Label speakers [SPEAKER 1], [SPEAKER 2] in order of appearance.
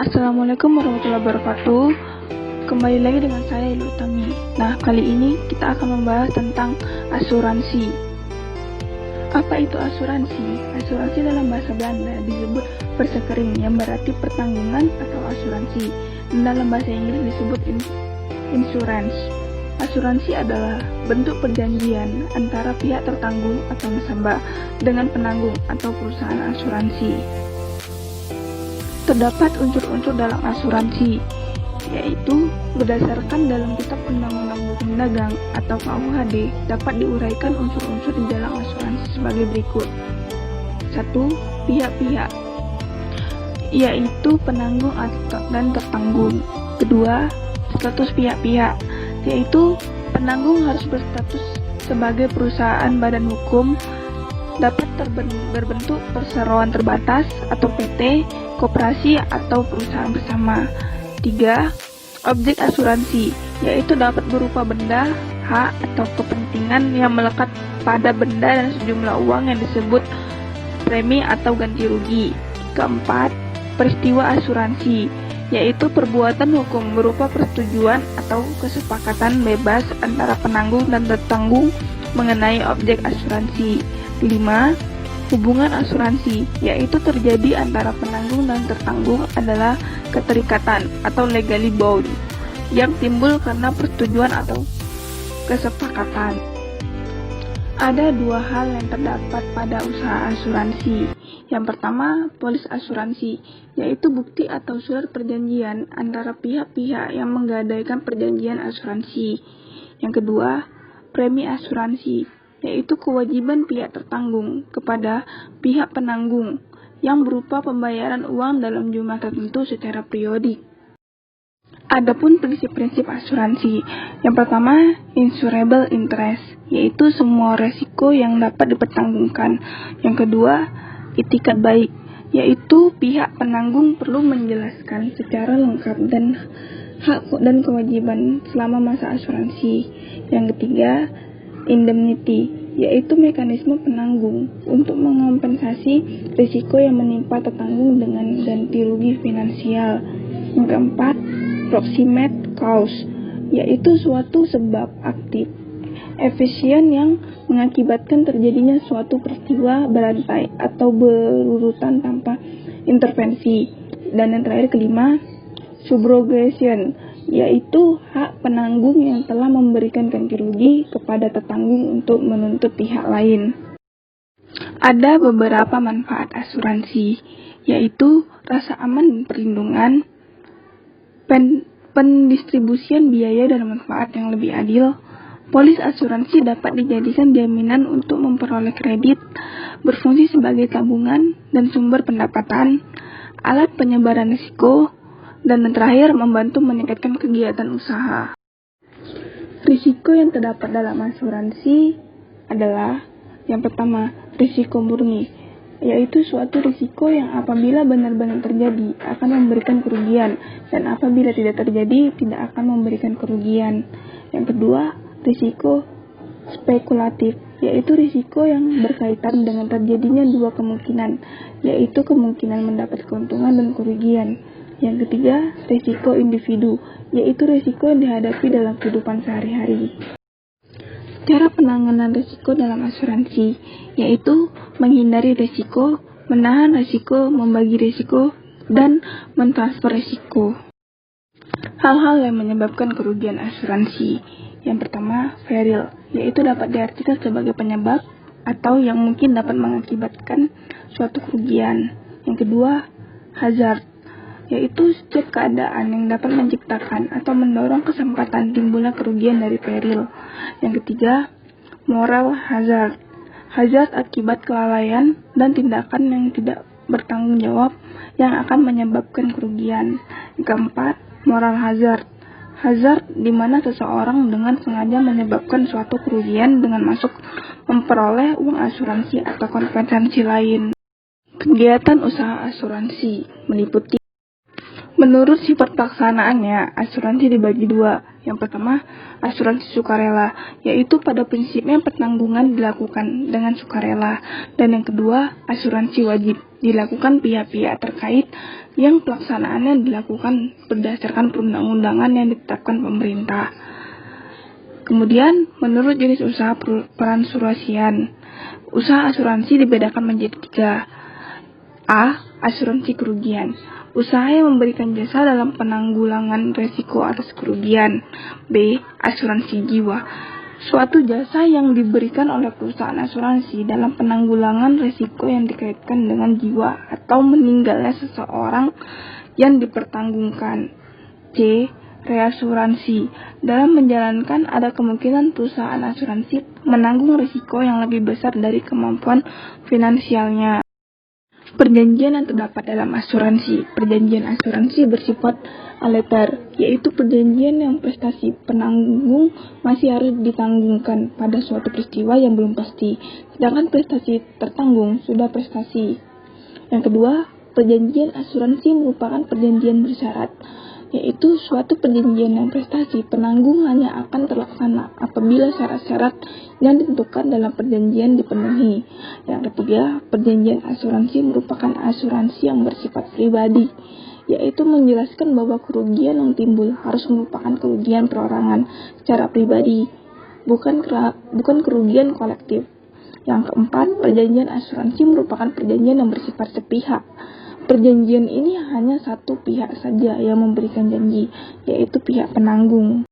[SPEAKER 1] Assalamualaikum warahmatullahi wabarakatuh. Kembali lagi dengan saya Ilu Utami. Nah, kali ini kita akan membahas tentang asuransi. Apa itu asuransi? Asuransi dalam bahasa Belanda disebut verzekering, yang berarti pertanggungan atau asuransi. Dan dalam bahasa Inggris disebut insurance. Asuransi adalah bentuk perjanjian antara pihak tertanggung atau nasabah dengan penanggung atau perusahaan asuransi. Terdapat unsur-unsur dalam asuransi, yaitu berdasarkan dalam Kitab Undang-Undang Hukum Dagang atau KUHD dapat diuraikan unsur-unsur di dalam asuransi sebagai berikut. 1. Pihak-pihak, yaitu penanggung dan tertanggung. Kedua, status pihak-pihak, yaitu penanggung harus berstatus sebagai perusahaan badan hukum, dapat berbentuk perseroan terbatas atau PT, koperasi atau perusahaan bersama. 3. Objek asuransi, yaitu dapat berupa benda, hak, atau kepentingan yang melekat pada benda dan sejumlah uang yang disebut premi atau ganti rugi. 4. Peristiwa asuransi, yaitu perbuatan hukum berupa persetujuan atau kesepakatan bebas antara penanggung dan tertanggung mengenai objek asuransi. 5. Hubungan asuransi, yaitu terjadi antara penanggung dan tertanggung adalah keterikatan atau legally bound yang timbul karena persetujuan atau kesepakatan. Ada dua hal yang terdapat pada usaha asuransi. Yang pertama, polis asuransi, yaitu bukti atau surat perjanjian antara pihak-pihak yang menggadaikan perjanjian asuransi. Yang kedua, premi asuransi, yaitu kewajiban pihak tertanggung kepada pihak penanggung yang berupa pembayaran uang dalam jumlah tertentu secara periodik. Adapun prinsip-prinsip asuransi, yang pertama, insurable interest, yaitu semua resiko yang dapat dipertanggungan. Yang kedua, itikat baik, yaitu pihak penanggung perlu menjelaskan secara lengkap dan hak dan kewajiban selama masa asuransi. Yang ketiga, indemnity, yaitu mekanisme penanggung untuk mengompensasi risiko yang menimpa tertanggung dengan ganti rugi finansial. Yang keempat, proximate cause, yaitu suatu sebab aktif efisien yang mengakibatkan terjadinya suatu peristiwa berantai atau berurutan tanpa intervensi. Dan yang terakhir, kelima, subrogation, yaitu hak penanggung yang telah memberikan ganti rugi kepada tertanggung untuk menuntut pihak lain. Ada beberapa manfaat asuransi, yaitu rasa aman dan perlindungan, pendistribusian biaya dan manfaat yang lebih adil. Polis asuransi dapat dijadikan jaminan untuk memperoleh kredit, berfungsi sebagai tabungan dan sumber pendapatan, alat penyebaran risiko, dan yang terakhir membantu meningkatkan kegiatan usaha. Risiko yang terdapat dalam asuransi adalah yang pertama, risiko murni, yaitu suatu risiko yang apabila benar-benar terjadi akan memberikan kerugian dan apabila tidak terjadi tidak akan memberikan kerugian. Yang kedua, risiko spekulatif, yaitu risiko yang berkaitan dengan terjadinya dua kemungkinan, yaitu kemungkinan mendapat keuntungan dan kerugian. Yang ketiga, risiko individu, yaitu risiko yang dihadapi dalam kehidupan sehari-hari. Cara penanganan risiko dalam asuransi, yaitu menghindari risiko, menahan risiko, membagi risiko, dan mentransfer risiko. Hal-hal yang menyebabkan kerugian asuransi. Yang pertama, peril, yaitu dapat diartikan sebagai penyebab atau yang mungkin dapat mengakibatkan suatu kerugian. Yang kedua, hazard, yaitu setiap keadaan yang dapat menciptakan atau mendorong kesempatan timbulnya kerugian dari peril. Yang ketiga, moral hazard, hazard akibat kelalaian dan tindakan yang tidak bertanggung jawab yang akan menyebabkan kerugian. Yang keempat, moral hazard, hazard di mana seseorang dengan sengaja menyebabkan suatu kerugian dengan masuk memperoleh uang asuransi atau kompensasi lain. Kegiatan usaha asuransi meliputi: menurut sifat pelaksanaannya, asuransi dibagi dua, Yang pertama, asuransi sukarela, yaitu pada prinsipnya penanggungan dilakukan dengan sukarela. Dan yang kedua, asuransi wajib, dilakukan pihak-pihak terkait yang pelaksanaannya dilakukan berdasarkan perundang-undangan yang ditetapkan pemerintah. Kemudian, menurut jenis usaha peransurasian, usaha asuransi dibedakan menjadi 3. A. Asuransi kerugian, usaha yang memberikan jasa dalam penanggulangan risiko atas kerugian. B. Asuransi jiwa, suatu jasa yang diberikan oleh perusahaan asuransi dalam penanggulangan risiko yang dikaitkan dengan jiwa atau meninggalnya seseorang yang dipertanggungkan. C. Reasuransi, dalam menjalankan ada kemungkinan perusahaan asuransi menanggung risiko yang lebih besar dari kemampuan finansialnya. Perjanjian yang terdapat dalam asuransi. Perjanjian asuransi bersifat aleter, yaitu perjanjian yang prestasi penanggung masih harus ditanggungkan pada suatu peristiwa yang belum pasti, sedangkan prestasi tertanggung sudah prestasi. Yang kedua, perjanjian asuransi merupakan perjanjian bersyarat, yaitu suatu perjanjian yang prestasi penanggung hanya akan terlaksana apabila syarat-syarat yang ditentukan dalam perjanjian dipenuhi. Yang ketiga, perjanjian asuransi merupakan asuransi yang bersifat pribadi, yaitu menjelaskan bahwa kerugian yang timbul harus merupakan kerugian perorangan secara pribadi, bukan kerugian kolektif. Yang keempat, perjanjian asuransi merupakan perjanjian yang bersifat sepihak. Perjanjian ini hanya satu pihak saja yang memberikan janji, yaitu pihak penanggung.